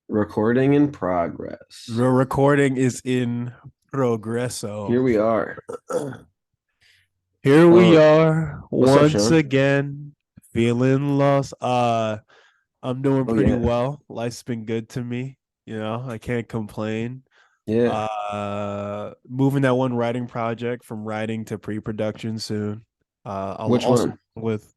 Recording in progress. The recording is in progresso. Here we are. Here we Uh, are what's up, once Sean? again, feeling lost. I'm doing Oh pretty yeah, well. Life's been good to me. I can't complain. yeah. Moving that one writing project from writing to pre-production soon. I'll Which also one? with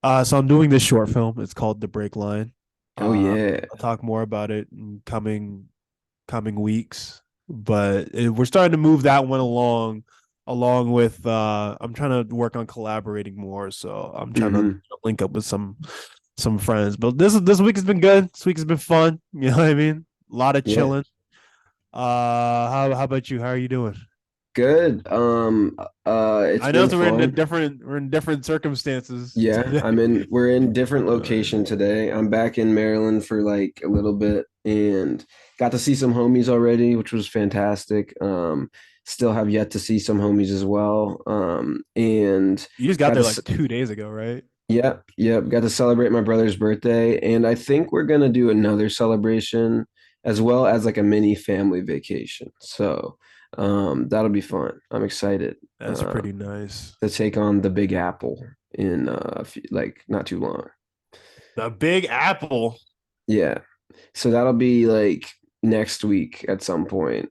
so I'm doing this short film. It's called The Break Line. Oh yeah. I'll talk more about it in coming weeks. But we're starting to move that one along with I'm trying to work on collaborating more. So I'm trying to Mm-hmm. link up with some friends. But this week has been good. This week has been fun. You know what I mean? A lot of Yeah. chilling. How about you? How are you doing? Good. It's I know been that fun. we're in different circumstances Yeah, today. we're in different Uh, location today. I'm back in Maryland for like a little bit and got to see some homies already, which was fantastic. Still have yet to see some homies as well. And you just got got there to like 2 days ago, right? Yep. Got to celebrate my brother's birthday, and I think we're gonna do another celebration as well as like a mini family vacation. So, that'll be fun. I'm excited That's pretty nice. to take on the Big Apple in like not too long. The Big Apple. Yeah. So that'll be like next week at some point.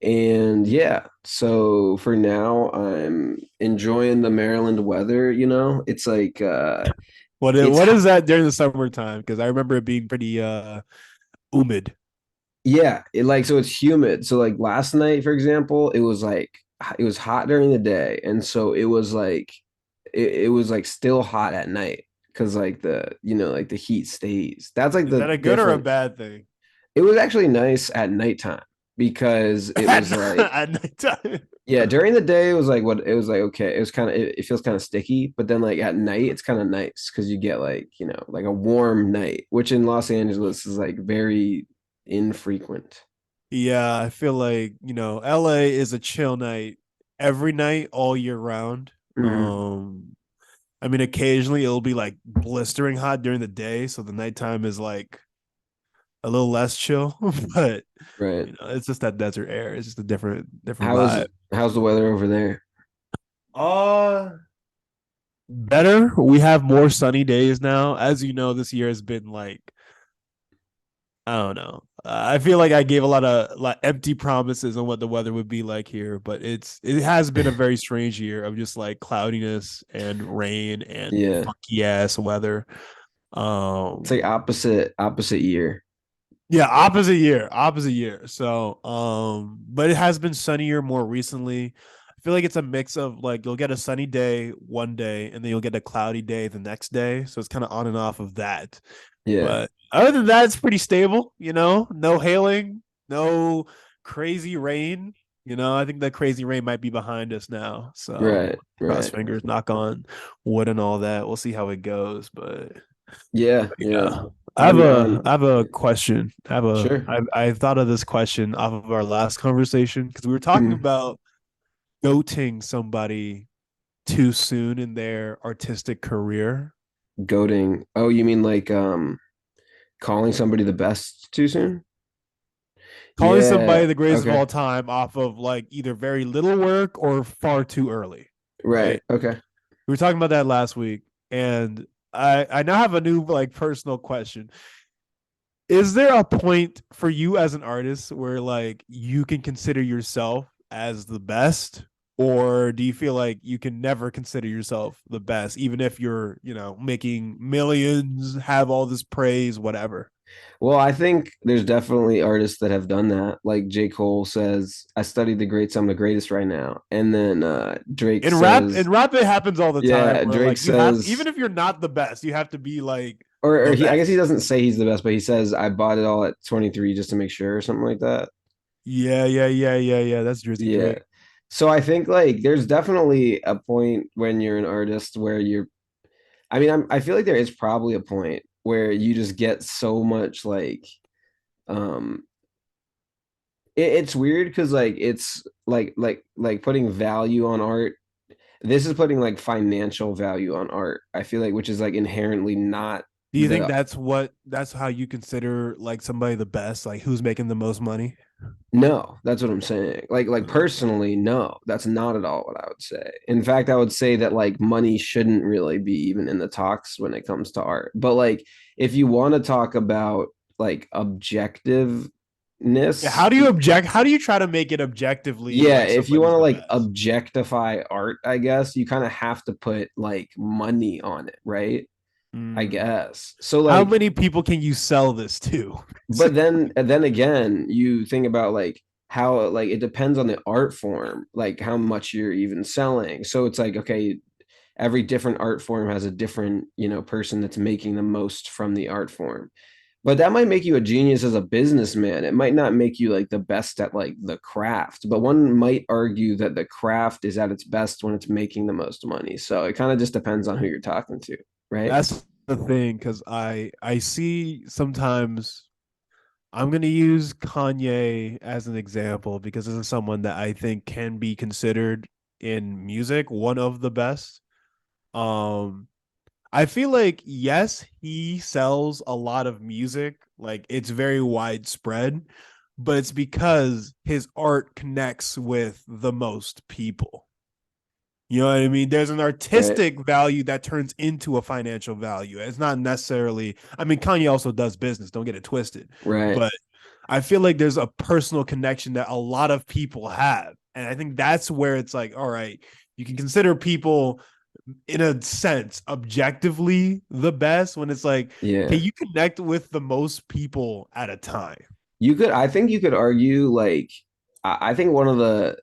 And yeah, so for now, I'm enjoying the Maryland weather. It's like it's What is that during the summertime? Because I remember it being pretty humid. Yeah, so it's humid. So like last night, for example, it was hot during the day, and so it was like still hot at night because like like the heat stays. That's like Is that the a good or a difference. bad thing? It was actually nice at nighttime because it At, was like at nighttime. yeah, during the day it was like okay, it was kind of it feels kind of sticky, but then like at night it's kind of nice because you get like like a warm night, which in Los Angeles is like very infrequent. Yeah, I feel like, LA is a chill night every night all year round. Hmm. I mean, occasionally it'll be like blistering hot during the day, so the nighttime is like a little less chill, but Right. it's just that desert air. It's just a different How is vibe. how's the weather over there? Uh Better. We have more sunny days now. As you know, this year has been like I don't know. I feel like I gave a lot of like empty promises on what the weather would be like here, but it has been a very strange year of just like cloudiness and rain and Yeah. funky ass weather. It's like Um, opposite year. yeah, opposite year. So, but it has been sunnier more recently. I feel like it's a mix of like you'll get a sunny day one day and then you'll get a cloudy day the next day. So it's kind of on and off of that. Yeah. But other than that, it's pretty stable. No hailing, no crazy rain. I think that crazy rain might be behind us now. So Right. cross Right. fingers, knock on wood and all that. We'll see how it goes. But Yeah. Yeah. yeah. I'm on I have a question. sure. I've thought of this question off of our last conversation because we were talking Mhm. about goating somebody too soon in their artistic career. Goading. Oh, you mean like calling somebody the best too soon? Calling somebody Yeah. the greatest of Okay. all time off of like either very little work or far too early, Right. right? Okay. We were talking about that last week, and I now have a new like personal question. Is there a point for you as an artist where like you can consider yourself as the best, or do you feel like you can never consider yourself the best even if you're making millions, have all this praise, whatever? Well, I think there's definitely artists that have done that. Like J. Cole says, I studied the greats, I'm the greatest right now. And then Drake In says, rap it happens all the time yeah, where Drake like you have, says, even if you're not the best, you have to be like or the I guess he best. doesn't say he's the best, but he says, I bought it all at 23 just to make sure or something like that. Yeah, that's Drizzy Yeah. Drake. So I think like there's definitely a point when you're an artist where I mean, I feel like there is probably a point where you just get so much um, it's weird because like it's like putting value on art. This is putting like financial value on art. I feel like which is like inherently not Do you think The that's how you consider like somebody the best, like who's making the most money? No, that's what I'm saying. Like Uh, personally, no, that's not at all what I would say. In fact, I would say that like money shouldn't really be even in the talks when it comes to art. But like if you want to talk about like objectiveness, yeah, how do you object? How do you try to make it objectively yeah, like if you want somebody's to the like best? objectify art, I guess you kind of have to put like money on it, right? I Mm. guess. So How like many people can you sell this to? but then again, you think about like how like it depends on the art form, like how much you're even selling. So it's like, okay, every different art form has a different, person that's making the most from the art form. But that might make you a genius as a businessman. It might not make you like the best at like the craft, but one might argue that the craft is at its best when it's making the most money. So it kind of just depends on who you're talking to, right? That's the thing, because I see sometimes I'm gonna use Kanye as an example because this is someone that I think can be considered in music one of the best. Um, I feel like yes, he sells a lot of music, like it's very widespread, but it's because his art connects with the most people. You know what I mean? There's an Right. artistic value that turns into a financial value. It's not necessarily, I mean, Kanye also does business, don't get it twisted. Right. But I feel like there's a personal connection that a lot of people have. And I think that's where it's like, all right, you can consider people in a sense objectively the best when it's like, can Yeah. you connect with the most people at a time? I think you could argue like I think one of the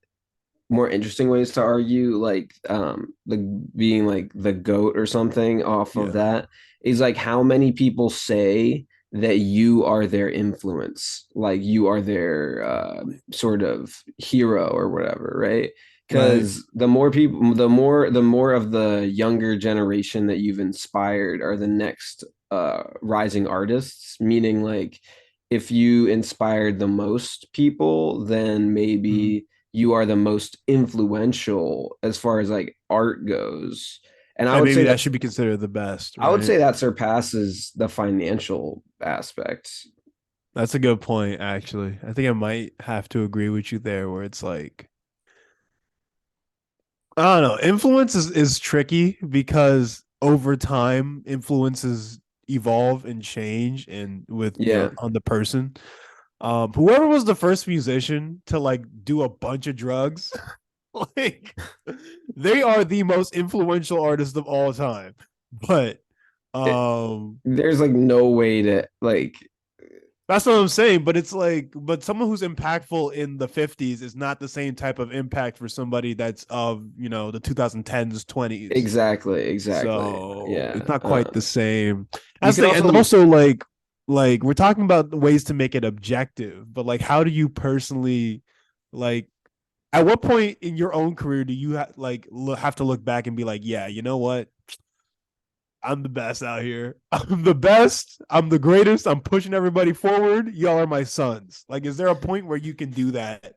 more interesting ways to argue like the being like the goat or something off of Yeah. that is like how many people say that you are their influence, like you are their sort of hero or whatever, right? Right. Because the more of the younger generation that you've inspired are the next rising artists, meaning like if you inspired the most people, then Mm-hmm. maybe you are the most influential as far as like art goes. And And maybe that should be considered the best, I would right? say that surpasses the financial aspect. That's a good point, actually. I think I might have to agree with you there, where it's like, I don't know, influence is tricky because over time, influences evolve and change, and with Yeah. on the person. Whoever was the first musician to like do a bunch of drugs, like they are the most influential artist of all time. But It, um there's like no way to like that's what I'm saying, but it's like, but someone who's impactful in the 50s is not the same type of impact for somebody that's of, the 2010s, 20s. exactly. So Yeah. it's not quite the same. You That's could the thing. And also also like we're talking about ways to make it objective, but like how do you personally like at what point in your own career do you have to look back and be like, yeah, you know what? I'm the best out here. I'm the best. I'm the greatest. I'm pushing everybody forward. Y'all are my sons. Like, is there a point where you can do that?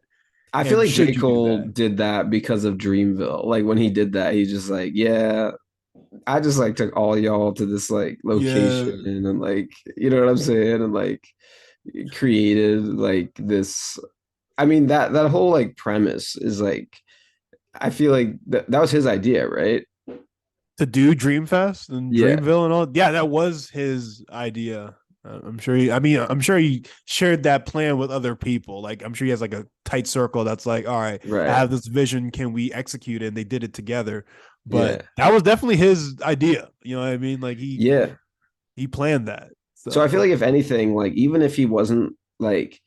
I feel And like J. should you do Cole that? did that because of Dreamville. Like when he did that, he's just like, yeah, I just like took all y'all to this like Yeah. location and like, you know what I'm saying? And like created like this. I mean, that whole like premise is like, I feel like that was his idea, right? To do Dreamfest and Yeah, Dreamville and all. Yeah, that was his idea. I'm sure I mean, I'm sure he shared that plan with other people. Like, I'm sure he has like a tight circle that's like, all right, I right. have this vision. Can we execute it? And they did it together. But Yeah, that was definitely his idea. You know what I mean? Like, yeah. he planned that. So I feel So like if anything, like even if he wasn't like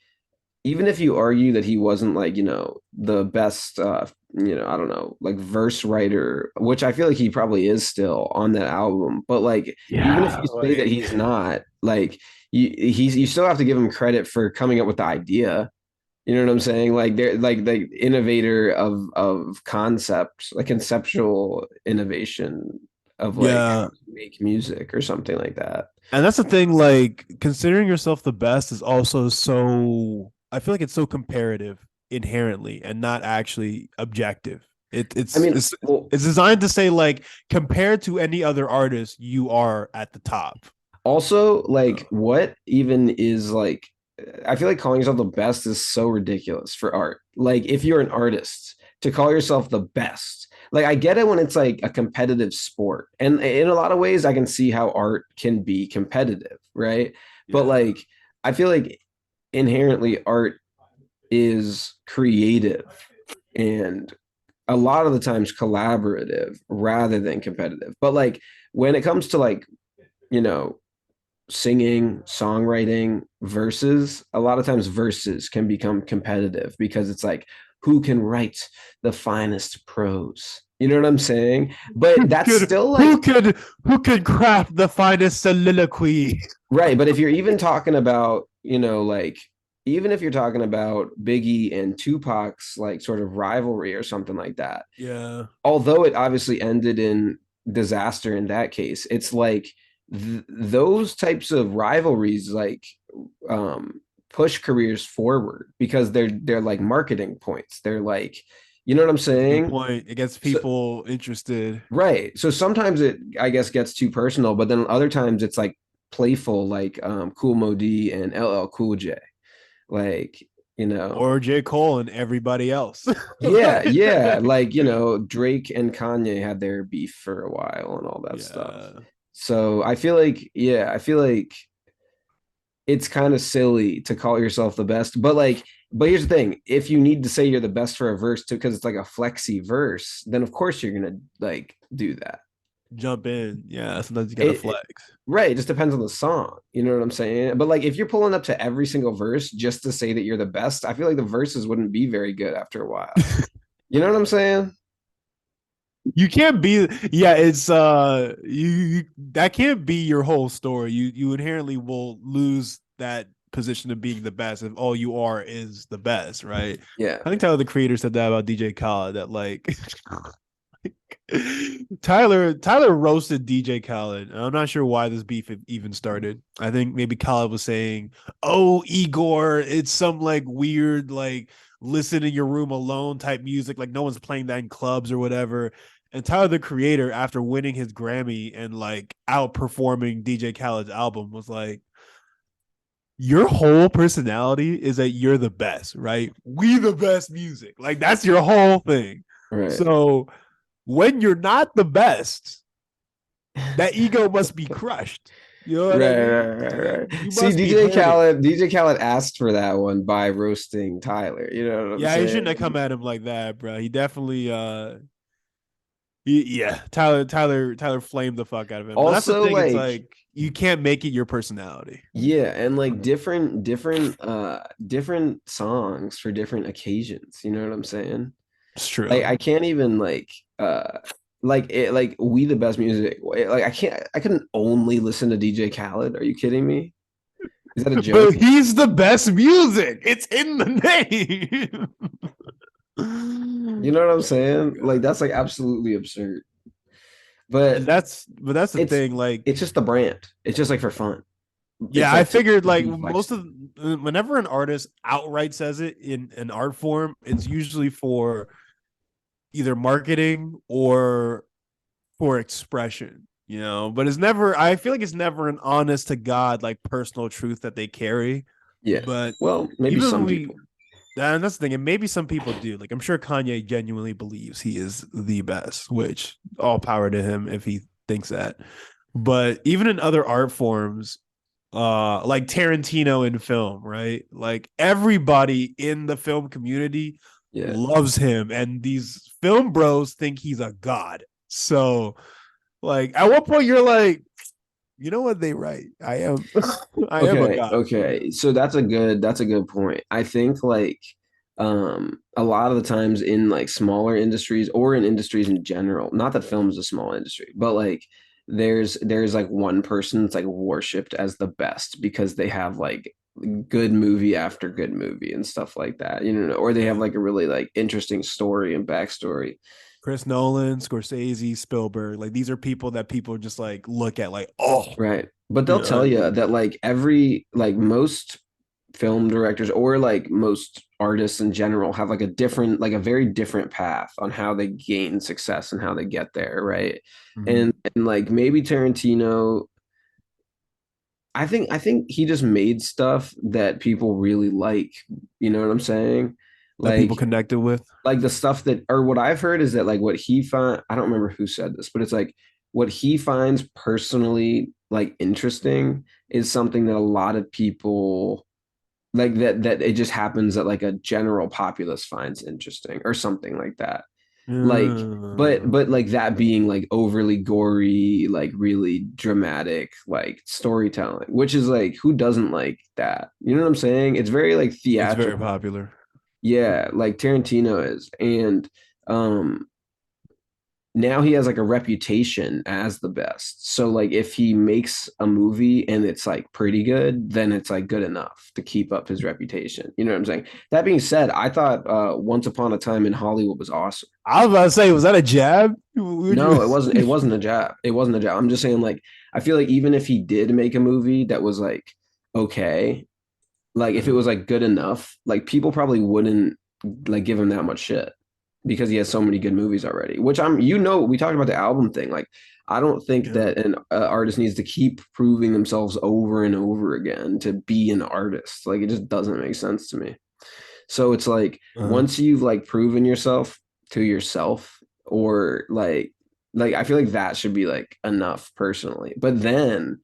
even if you argue that he wasn't like, the best I don't know, like verse writer, which I feel like he probably is still on that album, but like even if yeah, you say that like he's not, like you still have to give him credit for coming up with the idea. You know what I'm saying? Like they're like the innovator of concepts, like conceptual innovation of like how yeah. to make music or something like that. And that's the thing, like considering yourself the best is also so I feel like it's so comparative inherently and not actually objective. It, I it's mean, it's well, it's designed to say like compared to any other artist, you are at the top. Also, like, So, what even is like, I feel like calling yourself the best is so ridiculous for art. Like, if you're an artist, to call yourself the best, like, I get it when it's like a competitive sport. And in a lot of ways, I can see how art can be competitive, right? But yeah, like, I feel like inherently art is creative and a lot of the times collaborative rather than competitive. But like, when it comes to like, you know, singing, songwriting, verses, a lot of times verses can become competitive because it's like, who can write the finest prose? You know what I'm saying? But who that's could still who like, could who could craft the finest soliloquy? right. But if you're even talking about, like, even if you're talking about Biggie and Tupac's like sort of rivalry or something like that, Yeah, although it obviously ended in disaster in that case, it's like those types of rivalries like um push careers forward because they're like marketing points. They're like, you know what I'm that's a good saying? point. It gets So people interested. right. So sometimes it I guess gets too personal, but then other times it's like playful, like Cool Modi and LL Cool J. Like, you know, Or J. Cole and everybody else. yeah, yeah. Like, Drake and Kanye had their beef for a while and all that stuff. Yeah. So I feel like, yeah, I feel like it's kind of silly to call yourself the best. But here's the thing. If you need to say you're the best for a verse too, because it's like a flexy verse, then of course you're gonna like do that. Jump in. Yeah, sometimes you gotta It flex. right, it just depends on the song. You know what I'm saying? But like if you're pulling up to every single verse just to say that you're the best, I feel like the verses wouldn't be very good after a while. You know what I'm saying? You can't be, yeah, it's you that can't be your whole story. You inherently will lose that position of being the best if all you are is the best, right? Yeah. I think Tyler the creator said that about DJ Khaled, that like Tyler roasted DJ Khaled. I'm not sure why this beef even started. I think maybe Khaled was saying, "Oh, Igor, it's some like weird like listen in your room alone type music. Like no one's playing that in clubs or whatever." And Tyler the Creator, after winning his Grammy and like outperforming DJ Khaled's album, was like, "Your whole personality is that you're the best, right? We the best music. Like that's your whole thing. Right. So." When you're not the best, that ego must be crushed. You know what I Right, mean? right, right, Like right. you See, must be hurting. DJ Khaled asked for that one by roasting Tyler. You know what I'm Yeah, he shouldn't have saying? come at him like that, bro. He definitely yeah, Tyler flamed the fuck out of him. And that's the Also, thing, it's like, like you can't make it your personality. yeah, and like different songs for different occasions. You know what I'm saying? It's Like, true. I can't even like we the best music. Like, I couldn't only listen to DJ Khaled. Are you kidding me? Is that a But joke? he's the best music. It's in the name. You know what I'm Oh saying? Like, god. that's like absolutely absurd. And But that's the it's thing, like it's just the brand. It's just like for fun. It's yeah, I like to figured like be most flexy. of whenever an artist outright says it in an art form, it's usually for either marketing or for expression, you know. But it's never. I feel like it's never an honest to God like personal truth that they carry. Yeah. But Well, maybe even when some we, people. and that's the thing, and maybe some people do. Like I'm sure Kanye genuinely believes he is the best, which all power to him if he thinks that. But even in other art forms, like Tarantino in film, right? Like everybody in the film community Yeah. loves him and these film bros think he's a god. So like at what point you're like, you know what they write? I am I am a Okay. god. Okay. So that's a good point. I think like a lot of the times in like smaller industries or in industries in general, not that film is a small industry, but like there's like one person that's like worshipped as the best because they have like good movie after good movie and stuff like that, or they have Yeah. like a really like interesting story and backstory. Chris Nolan, Scorsese, Spielberg, like these are people that people just like look at like, oh, Right. But you they'll know what tell I you mean? that like most film directors or like most artists in general have like a very different path on how they gain success and how they get there, right? Mm-hmm. And like maybe Tarantino I think he just made stuff that people really like. You know what I'm saying? that people Like connected with. like the stuff that, or what I've heard is that like what he find, I don't remember who said this, but it's like what he finds personally like interesting is something that a lot of people like, that it just happens that like a general populace finds interesting or something like that. Like, but Mm, like that being like overly gory, like really dramatic, like storytelling, which is like who doesn't like that? You know what I'm saying? It's very like it's very theatrical. popular. Yeah, like Tarantino is. And um now he has like a reputation as the best. So like if he makes a movie and it's like pretty good, then it's like good enough to keep up his reputation. You know what I'm saying? That being said, I thought Once Upon a Time in Hollywood was awesome. I was about to say, was that a jab? Would you? No, it wasn't a jab. It wasn't a jab. I'm just saying like I feel like even if he did make a movie that was like okay, like if it was like good enough, like people probably wouldn't like give him that much shit because he has so many good movies already. Which we talked about the album thing. Like I don't think Yeah. that an artist needs to keep proving themselves over and over again to be an artist. Like it just doesn't make sense to me. So it's like Uh, once you've like proven yourself to yourself, or like I feel like that should be like enough personally. But then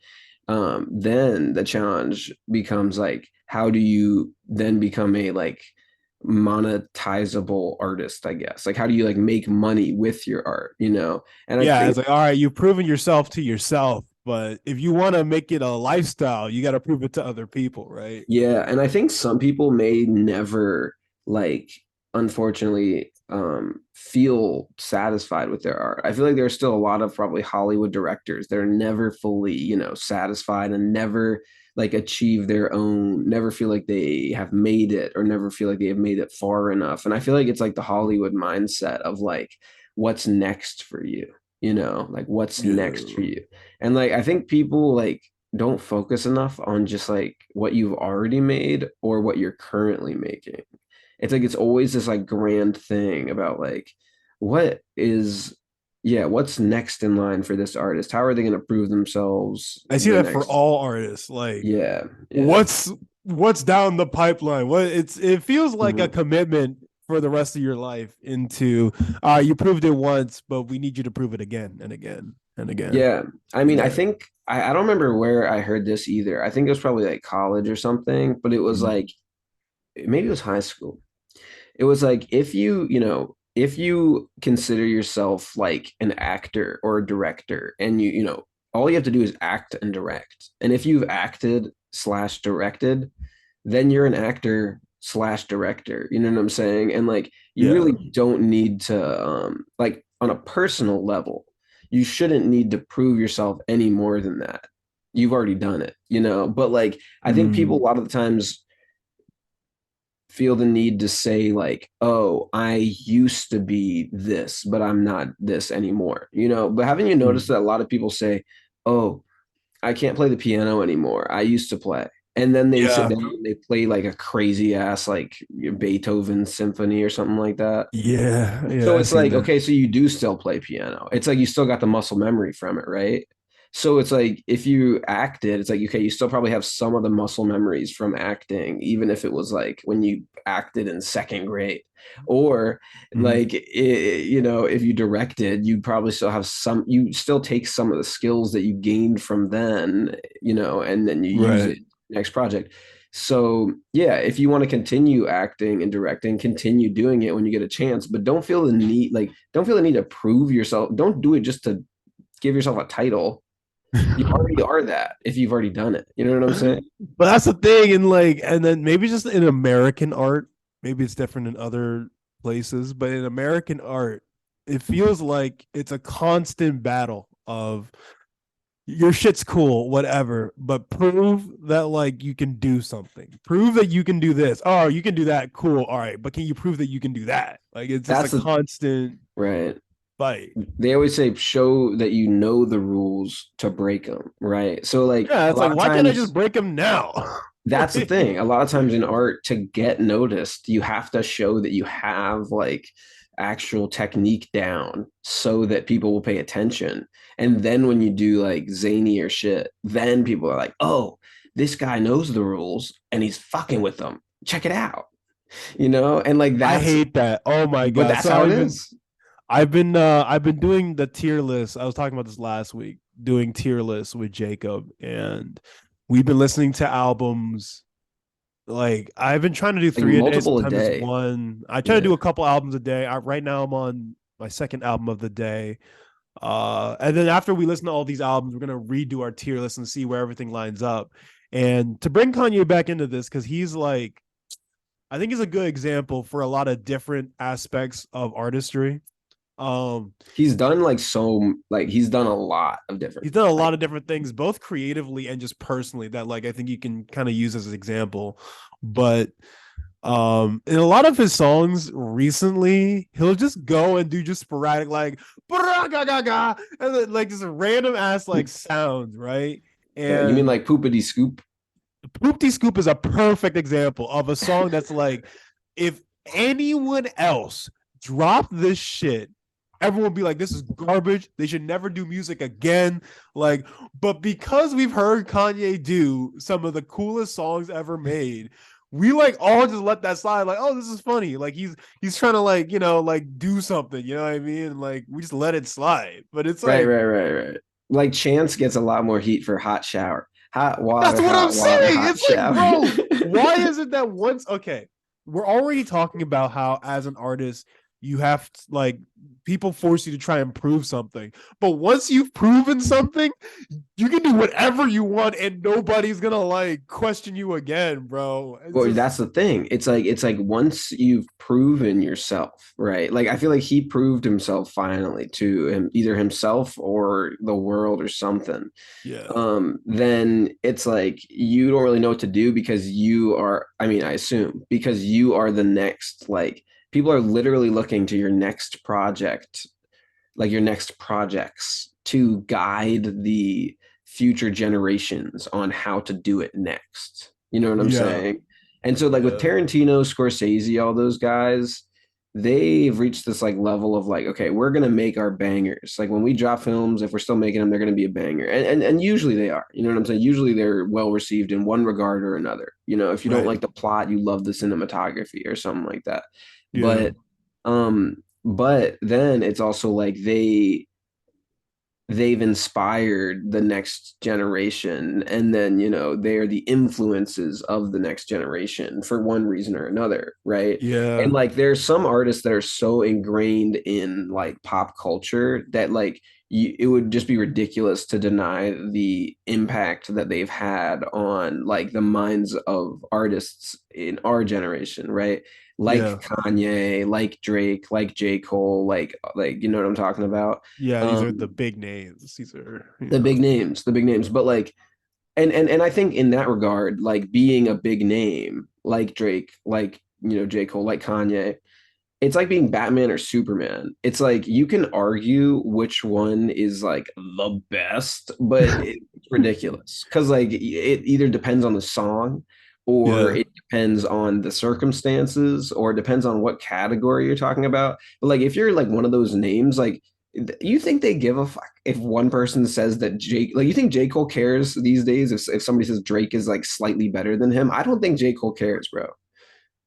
the challenge becomes like how do you then become a like monetizable artist, I guess. Like how do you like make money with your art, you know? And I yeah, think it's like, all right, you've proven yourself to yourself, but if you want to make it a lifestyle, you got to prove it to other people, right? yeah, and I think some people may never like unfortunately feel satisfied with their art. I feel like there's still a lot of probably Hollywood directors that are never fully, satisfied and never like achieve their own, never feel like they have made it or never feel like they have made it far enough. And I feel like it's like the Hollywood mindset of like what's next for you, like what's next for Yeah. you. And like I think people like don't focus enough on just like what you've already made or what you're currently making. It's like it's always this like grand thing about like what is yeah, what's next in line for this artist? How are they going to prove themselves I see the that for next? all artists. Like, Yeah, yeah. what's what's down the pipeline? It feels like a Mhm. commitment for the rest of your life into you proved it once, but we need you to prove it again and again and again Yeah. I and mean, I again. think I don't remember where I heard this either. I think it was probably like college or something, but it was Mhm. like maybe it was high school. It was like if you consider yourself like an actor or a director and all you have to do is act and direct. And if you've acted slash directed, then you're an actor slash director. You know what I'm saying? And like you Yeah. really don't need to like on a personal level, you shouldn't need to prove yourself any more than that. You've already done it. But like I think people Mm. a lot of the times feel the need to say like, "Oh, I used to be this, but I'm not this anymore." But haven't you noticed Mm. that a lot of people say, "Oh, I can't play the piano anymore. I used to play." And then they sit Yeah. down and they play like a crazy ass like Beethoven symphony or something like that. Yeah. Yeah. So I it's seen like, that. okay, so you do still play piano. It's like you still got the muscle memory from it, right? So it's like if you acted, it's like, okay, you still probably have some of the muscle memories from acting, even if it was like when you acted in second grade. Or Mm. like, if you directed, you probably still have you still take some of the skills that you gained from then, and then you use Right. it next project. So yeah, if you want to continue acting and directing, continue doing it when you get a chance, but don't feel the need to prove yourself. Don't do it just to give yourself a title. You already are that if you've already done it. You know what I'm saying? But that's the thing, and like, and then maybe just in American art, maybe it's different in other places, but in American art, it feels like it's a constant battle of your shit's cool, whatever, but prove that like you can do something. Prove that you can do this. Oh, you can do that. Cool. All right, but can you prove that you can do that? Like it's just a That's the constant right. fight. They always say show that you know the rules to break them, right? So like Yeah, a it's like lot of why can't I just times break them now? that's the thing. A lot of times in art, to get noticed, you have to show that you have like actual technique down so that people will pay attention. And then when you do like zany or shit, then people are like, oh, this guy knows the rules and he's fucking with them. Check it out, you know? And like I that's, hate that. Oh my but god. that's So how it is. I've been doing the tier list. I was talking about this last week, doing tier lists with Jacob, and we've been listening to albums. Like I've been trying to do Like three a day. multiple a Sometimes it's day. one. I try to Yeah. do a couple albums a day. Right now I'm on my second album of the day. And then after we listen to all these albums, we're gonna redo our tier list and see where everything lines up. And to bring Kanye back into this, because he's like, I think he's a good example for a lot of different aspects of artistry. Um, He's done like so, like he's done a lot of he's different, done a like, lot of different things, both creatively and just personally, that like I think you can kind of use as an example. But in a lot of his songs recently, he'll just go and do just sporadic like and then, like just random ass like sounds, right? yeah, you mean And like poopity scoop? Poopty Scoop is a perfect example of a song that's like, if anyone else dropped this shit, everyone would be like, this is garbage. They should never do music again. Like, but because we've heard Kanye do some of the coolest songs ever made, we like all just let that slide, like, oh, this is funny. Like he's trying to like, like do something, you know what I mean? And like we just let it slide. But it's Right, like, right, right, right. Like Chance gets a lot more heat for that's what I'm hot water, saying. hot It's like, shower. bro, why is it that once okay, we're already talking about how as an artist you have to, like people force you to try and prove something. But once you've proven something, you can do whatever you want and nobody's gonna like question you again, bro. It's Well, just that's the thing. It's like once you've proven yourself, right? Like I feel like he proved himself finally to him, either himself or the world or something. yeah. Then it's like you don't really know what to do because you are, I mean, I assume because you are the next, like people are literally looking to your next project, like your next projects to guide the future generations on how to do it next. You know what I'm Yeah. saying? And so like with Yeah. Tarantino, Scorsese, all those guys, they've reached this like level of like, okay, we're gonna make our bangers. Like when we drop films, if we're still making them, they're gonna be a banger. And usually they are. You know what I'm saying? Usually they're well received in one regard or another. You know, if you don't Right. like the plot, you love the cinematography or something like that. Yeah. But then it's also like they've inspired the next generation, and then they are the influences of the next generation for one reason or another, right? And Yeah. like there's some artists that are so ingrained in like pop culture that like it would just be ridiculous to deny the impact that they've had on like the minds of artists in our generation, right? Yeah. Like Kanye, like Drake, like J. Cole, like you know what I'm talking about. Yeah. These are the um big names. These are, the big names, but like and I think in that regard, like being a big name like Drake, like J. Cole, like Kanye, it's like being Batman or Superman. It's like you can argue which one is like the best, but it's ridiculous because like it either depends on the song or yeah. it depends on the circumstances or it depends on what category you're talking about. But like if you're like one of those names, like you think they give a fuck if one person says that Jake, like you think J. Cole cares these days if somebody says Drake is like slightly better than him? I don't think J. Cole cares, bro.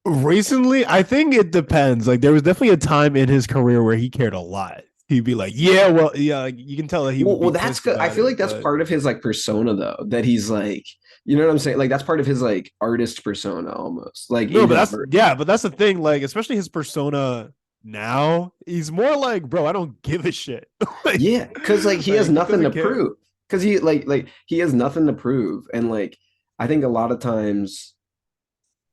Recently, I think it depends. Like there was definitely a time in his career where he cared a lot. He'd be like, "Yeah, well, yeah." Like, you can tell that he would Well, be that's pissed good. I about feel it, like that's but part of his like persona though, that he's like, you know what I'm saying? Like that's part of his like artist persona almost. Like no, in but his that's art. yeah, but that's the thing. Like, especially his persona now, he's more like, bro, I don't give a shit. Yeah, because like he has like he nothing to doesn't care. prove. Because he like he has nothing to prove. And like I think a lot of times,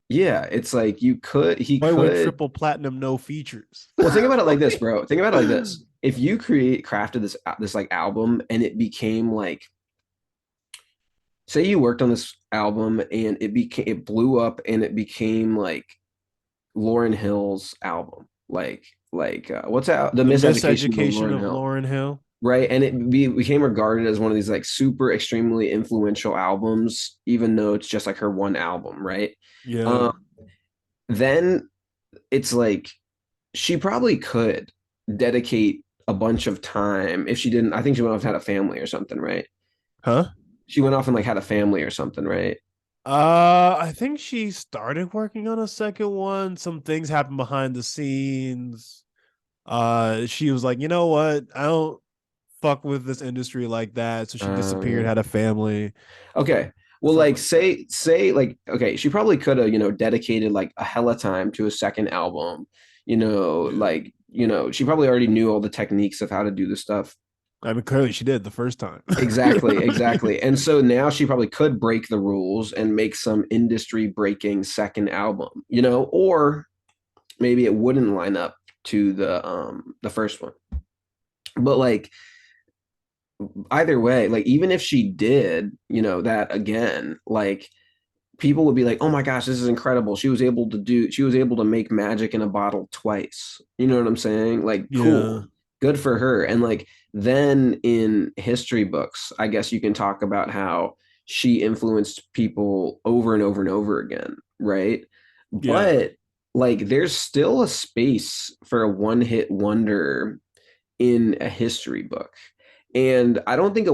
yeah, it's like he Boy went could. triple platinum, no features. Well, think about it like this, bro. Think about it like this. If you crafted this like album and it became like, say you worked on this album and it blew up and it became like Lauryn Hill's album, what's that? The The Miseducation of miseducation Lauryn of Hill, Lauren Hill. right? And became regarded as one of these like super extremely influential albums, even though it's just like her one album, right? Yeah. Um, then it's like she probably could dedicate a bunch of time if she didn't. I think she went off and had a family or something, right? Huh? She went off and like had a family or something, right? I think she started working on a second one. Some things happened behind the scenes. She was like, you know what? I don't fuck with this industry like that. So she disappeared, Yeah. had a family. Okay. Well, Something like like that. say like okay, she probably could have, dedicated like a hella time to a second album. Yeah. Like, she probably already knew all the techniques of how to do the stuff. I mean, clearly she did the first time. Exactly, exactly. And so now she probably could break the rules and make some industry breaking second album, or maybe it wouldn't line up to the first one. But like either way, like even if she did, that again, like people would be like, "Oh my gosh, this is incredible. She was able to make magic in a bottle twice." You know what I'm saying? Like Yeah. cool. Good for her. And like then in history books, I guess you can talk about how she influenced people over and over and over again, right? Yeah. But like there's still a space for a one-hit wonder in a history book. And I don't think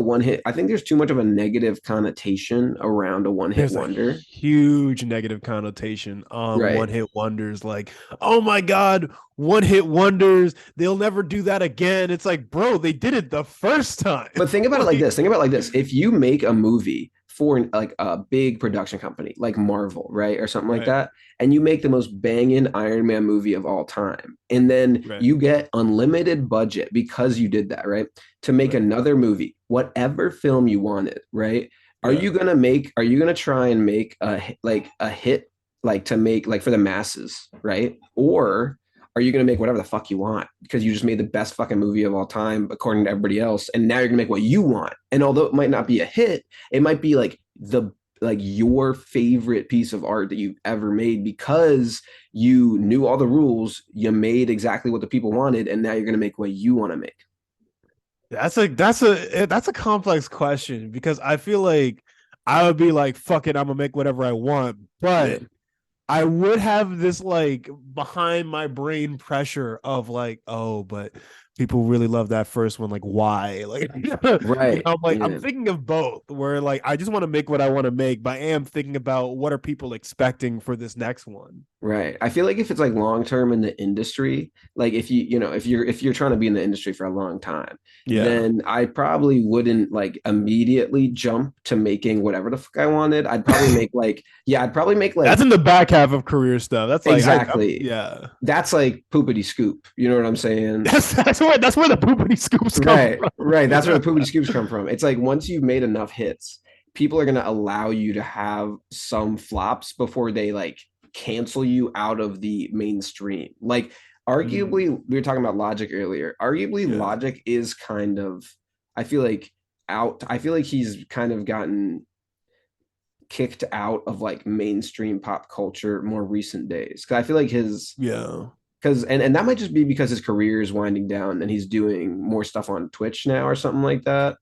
I think there's too much of a negative connotation around a one hit There's a wonder. huge negative connotation on one Right. hit wonders. Like, oh my God, one hit wonders. They'll never do that again. It's like, bro, they did it the first time. But think about it like Like, this. Think about it like this. If you make a movie for like a big production company like Marvel, right, or something like right, that, and you make the most banging Iron Man movie of all time, and then right, you get unlimited budget because you did that, right, to make right. another movie, whatever film you wanted, right? Yeah. Are you gonna try and make a hit like to make like for the masses, right? Or are you going to make whatever the fuck you want because you just made the best fucking movie of all time according to everybody else, and now you're going to make what you want? And although it might not be a hit, it might be like your favorite piece of art that you've ever made because you knew all the rules, you made exactly what the people wanted, and now you're going to make what you want to make. That's a complex question because I feel like I would be like, fuck it, I'm gonna make whatever I want. Yeah. But I would have this like behind my brain pressure of like, oh, but people really love that first one. Like, why? Like, Right. I'm like, I'm Yeah. thinking of both. Where like, I just want to make what I want to make, but I am thinking about what are people expecting for this next one. Right. I feel like if it's like long term in the industry, like if you're trying to be in the industry for a long time, Yeah, then I probably wouldn't like immediately jump to making whatever the fuck I wanted. I'd probably make like yeah, I'd probably make that's like in the back half of career stuff. That's like, exactly. yeah. That's like poopity scoop. You know what I'm saying? That's where the poopity scoops come Right, from. right. You That's where know? the poopity scoops come from. It's like once you've made enough hits, people are gonna allow you to have some flops before they like cancel you out of the mainstream. Like Mm, arguably, we were talking about Logic earlier. Arguably, yeah. Logic is kind of, I feel like out. I feel like he's kind of gotten kicked out of like mainstream pop culture more recent days. Cause I feel like his Yeah. because and that might just be because his career is winding down and he's doing more stuff on Twitch now or something like that.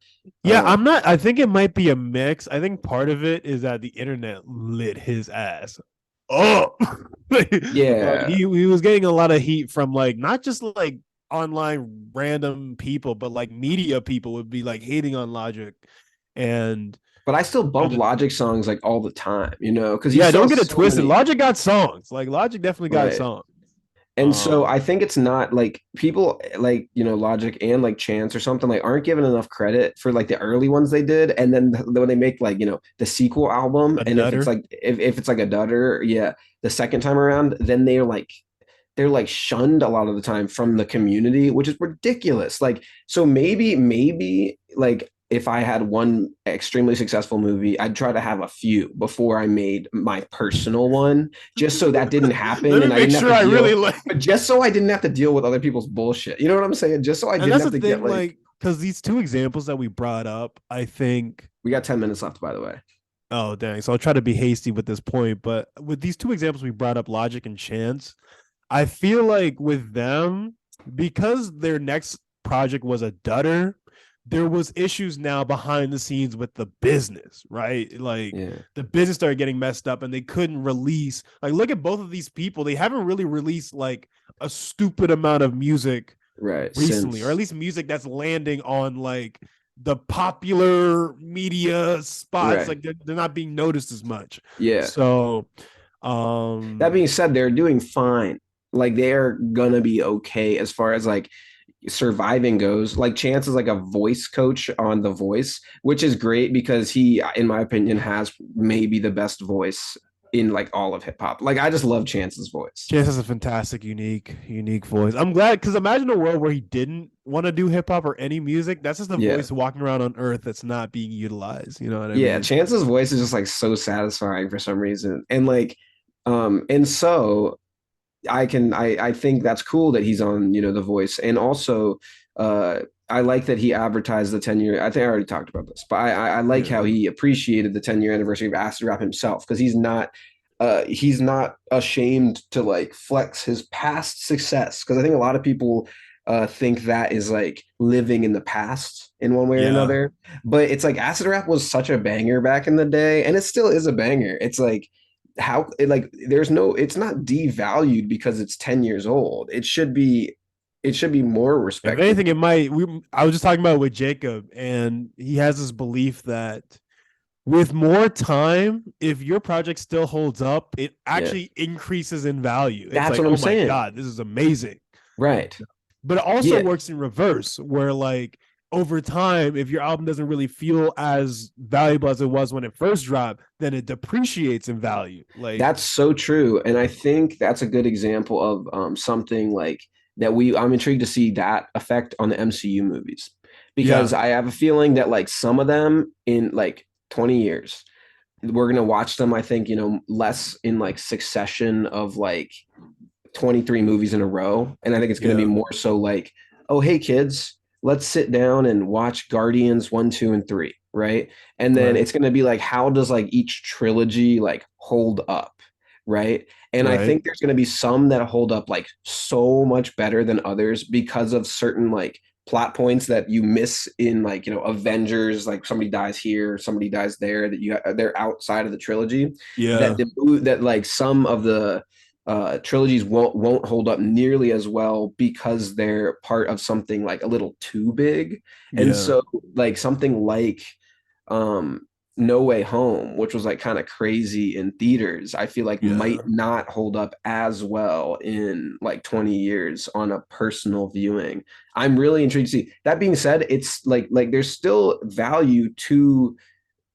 Yeah, Uh, I'm not. I think it might be a mix. I think part of it is that the internet lit his ass up. yeah, He was getting a lot of heat from like not just like online random people, but like media people would be like hating on Logic, and but I still I bump don't know. Logic songs like all the time, because he Yeah, still don't has get it so twisted. many. Logic got songs. Like Logic definitely got Right. songs. And so Um, I think it's not like people like, Logic and like Chance or something like aren't given enough credit for like the early ones they did. And then when they make like, the sequel album, a and if it's nutter. like, if it's like a dutter, yeah, the second time around, then they're like shunned a lot of the time from the community, which is ridiculous. Like, so maybe like if I had one extremely successful movie, I'd try to have a few before I made my personal one, just so that didn't happen Let me and I make didn't have sure to I really deal, like. but just so I didn't have to deal with other people's bullshit. You know what I'm saying? Just so I And didn't that's have the to get thing, like, like, because these two examples that we brought up, I think. we got 10 minutes left, by the way. Oh, dang. So I'll try to be hasty with this point, but with these two examples we brought up, Logic and Chance, I feel like with them, because their next project was a dutter, there was issues now behind the scenes with the business, right? Like Yeah. the business started getting messed up and they couldn't release. Like, look at both of these people. They haven't really released like a stupid amount of music Right. recently, or at Since least music that's landing on like the popular media spots. Right. Like they're not being noticed as much. Yeah. So That being um said, they're doing fine. Like they're gonna be okay as far as like surviving goes. Like Chance is like a voice coach on The Voice, which is great because he, in my opinion, has maybe the best voice in like all of hip hop. Like I just love Chance's voice. Chance has a fantastic, unique voice. I'm glad because imagine a world where he didn't want to do hip hop or any music. That's just a Yeah. voice walking around on Earth that's not being utilized. You know what I Yeah, mean? Chance's voice is just like so satisfying for some reason. And like and so I think that's cool that he's on, The Voice. And also I like that he advertised the 10-year. I think I already talked about this, but I like how Yeah, he appreciated the 10-year anniversary of Acid Rap himself because he's not ashamed to like flex his past success. Because I think a lot of people think that is like living in the past in one way or yeah. another. But it's like Acid Rap was such a banger back in the day, and it still is a banger. It's like like there's no it's not devalued because it's 10 years old. It should be more If respected. anything, it might. I was just talking about it with Jacob, and he has this belief that with more time, if your project still holds up, it Yeah. actually increases in value. It's That's like, what I'm oh my saying. God, this is amazing. Right. But it also Yeah. works in reverse, where like over time, if your album doesn't really feel as valuable as it was when it first dropped, then it depreciates in value. Like, That's so true. And I think that's a good example of something like that I'm intrigued to see that effect on the MCU movies. Because yeah, I have a feeling that like some of them in like 20 years, we're gonna watch them, I think, less in like succession of like 23 movies in a row. And I think it's going to be yeah, more so like, oh, hey, kids, let's sit down and watch Guardians 1, 2, and 3. Right. And then right, it's going to be like, how does like each trilogy like hold up? Right. And I right, think there's going to be some that hold up like so much better than others because of certain like plot points that you miss in like Avengers, like somebody dies here, somebody dies there, that they're outside of the trilogy, that yeah, that like some of the trilogies won't hold up nearly as well because they're part of something like a little too big. And yeah, so like something like um No Way Home, which was like kind of crazy in theaters, I feel like might yeah. not hold up as well in like 20 years on a personal viewing. I'm really intrigued to see. That being said, it's like there's still value to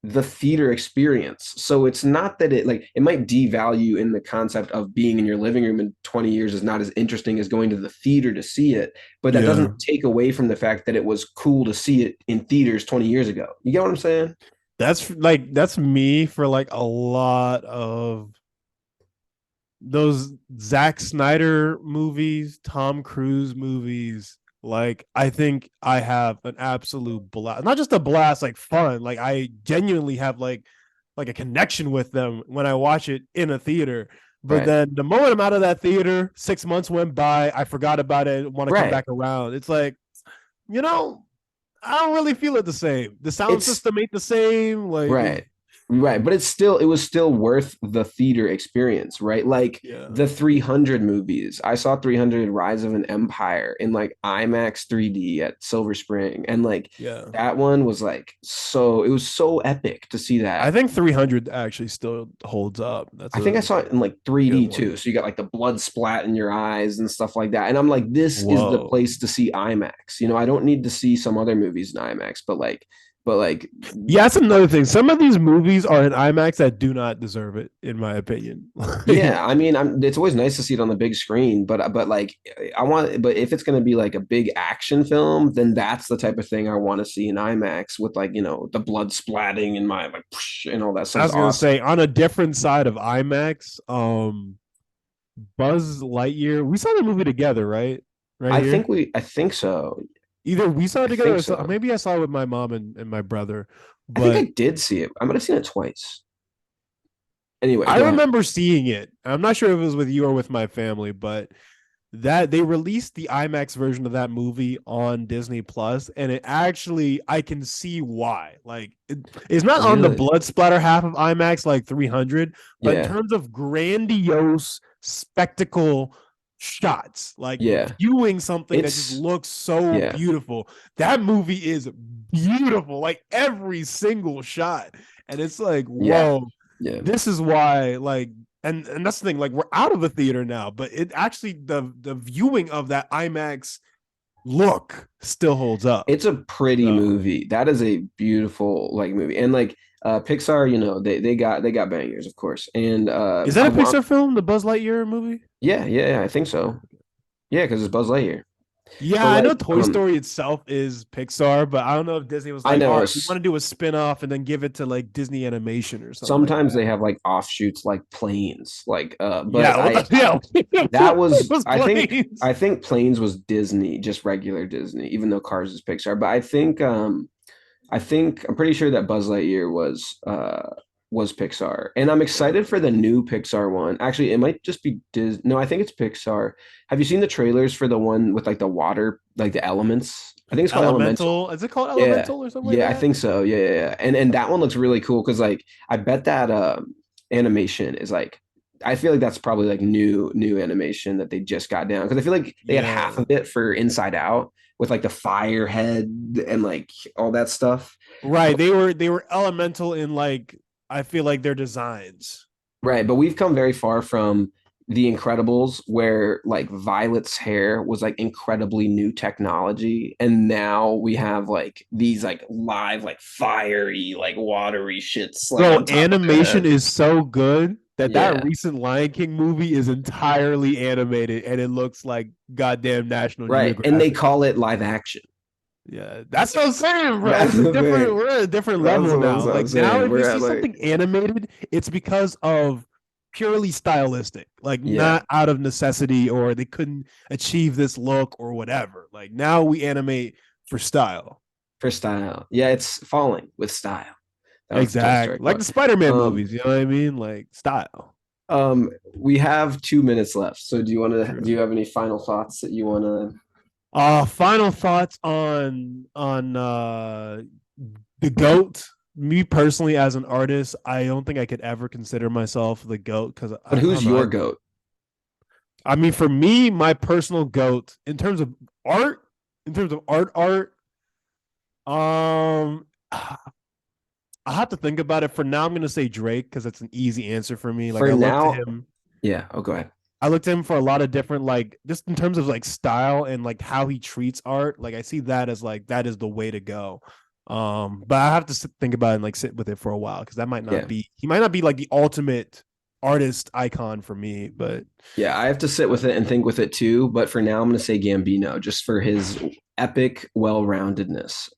the theater experience. So it's not that it might devalue in the concept of being in your living room in 20 years is not as interesting as going to the theater to see it, but that Yeah. doesn't take away from the fact that it was cool to see it in theaters 20 years ago. You get what I'm saying? That's me for like a lot of those Zack Snyder movies, Tom Cruise movies. Like I think I have an absolute blast. Not just a blast, like fun. Like I genuinely have like a connection with them when I watch it in a theater. But Right. then the moment I'm out of that theater, 6 months went by, I forgot about it, want to come Right. back around. It's like, you know, I don't really feel it the same. The sound It's system ain't the same. Like, right. Right. But it was still worth the theater experience, right? Like yeah, the 300 movies. I saw 300 Rise of an Empire in like IMAX 3D at Silver Spring. And like yeah. that one was like it was so epic to see I that. think 300 actually still holds up. That's I think I a saw it in like good 3D one. too. So you got like the blood splat in your eyes and stuff like that. And I'm like, this is the Whoa. place to see IMAX. I don't need to see some other movies in IMAX, but like Yeah, that's another thing. Some of these movies are in IMAX that do not deserve it, in my opinion. Like, yeah, I mean, it's always nice to see it on the big screen, but like but if it's going to be like a big action film, then that's the type of thing I want to see in IMAX with like, the blood splatting and my like and all that I stuff's was gonna awesome. say on a different side of IMAX, Buzz Lightyear. We saw the movie together, right? Right here. I think so. Either we saw it I together, think or so. maybe I saw it with my mom and my brother. I think I But did see it. I might have seen it twice. Anyway, I go ahead. remember seeing it. I'm not sure if it was with you or with my family, but that they released the IMAX version of that movie on Disney Plus, and it actually I can see why. Like it's not on the Really? blood splatter half of IMAX like 300, but in Yeah. terms of grandiose spectacle, shots, like Yeah. viewing something that just It's looks so yeah. beautiful. That movie is beautiful, like every single shot. And it's like, Yeah. whoa, Yeah. this is why, like, and that's the thing, like we're out of the theater now, but it actually the viewing of that IMAX look still holds up. It's a pretty So movie. That is a beautiful like movie. And like Pixar, they got bangers, of course. And is that a Pixar film, the Buzz Lightyear movie? yeah, I think so. Yeah, because it's Buzz Lightyear. Yeah, But I know like Toy Story itself is Pixar, but I don't know if Disney was I like, all know right, we want to do a spin-off and then give it to like Disney Animation or something like sometimes that. they have like offshoots like planes. Like but Yeah, what I the yeah, that was those planes. I think Planes was Disney, just regular Disney, even though Cars is Pixar. But I'm pretty sure that Buzz Lightyear was Pixar. And I'm excited for the new Pixar one. Actually, it might just be Disney. No, I think it's Pixar. Have you seen the trailers for the one with like the water, like the elements? I think it's called Elemental. Elemental. Is it called Yeah. Elemental or something like Yeah, I that? think so. Yeah. And that one looks really cool because like I bet that animation is like I feel like that's probably like new animation that they just got down because I feel like they had half Yeah. of it for Inside Out with like the fire head and like all that stuff. Right. But They were elemental in like I feel like their designs. right, but we've come very far from The Incredibles, where like Violet's hair was like incredibly new technology, and now we have like these like live, like fiery, like watery shits like Bro, on top of their animation head. is so good that that Yeah, recent Lion King movie is entirely animated and it looks like goddamn National right, and they Geographic. call it live action. Yeah, that's what I'm saying, bro. That's It's a the different. thing. We're at a different That's level what now. I'm Like now, saying. if you We're see at like, something animated, it's because of purely stylistic, like yeah, not out of necessity or they couldn't achieve this look or whatever. Like now we animate for style. for style. Yeah, it's falling with style. That was a Toy Story Exactly. Like quote. the Spider-Man Um, movies, you know what I mean? Like style. we have 2 minutes left. So do you True. have any final thoughts that you want to? Final thoughts on the GOAT. Me personally, as an artist, I don't think I could ever consider myself the GOAT because But I don't who's know. your goat? I mean, for me, my personal GOAT in terms of art, in terms of art, um, I have to think about it. For now, I'm gonna say Drake because that's an easy answer for me. Like For I look to now, him. yeah. Oh, go ahead. I looked at him for a lot of different, like, just in terms of like style and like how he treats art. Like I see that as like that is the way to go. But I have to think about it and like sit with it for a while because that might not Yeah, be he might not be like the ultimate artist icon for me, but yeah. I have to sit with it and think with it too. But for now, I'm going to say Gambino, just for his epic, well-roundedness.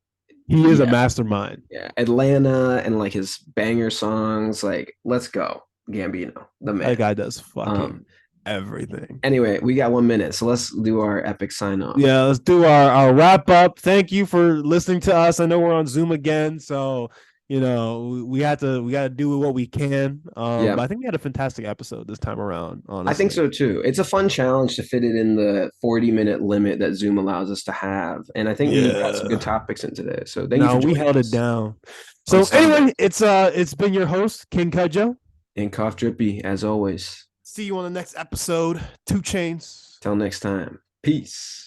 he is a Yeah, mastermind. yeah. Atlanta and like his banger songs. Like, let's go, Gambino, the That man. guy does Um. fucking everything. Anyway, we got 1 minute, so let's do our epic sign off. Yeah, let's do our wrap up. Thank you for listening to us. I know we're on Zoom again, so we got to do what we can. Yeah, But I think we had a fantastic episode this time around, I think honestly. so too. It's a fun challenge to fit it in the 40-minute limit that Zoom allows us to have. And I think we brought some good Yeah. topics in today. So thank you No, for we joining held it us down. on So Starbound anyway, it's been your host, King Kudjo. and Cough Drippy, as always. See you on the next episode. Two Chains. Till next time. Peace.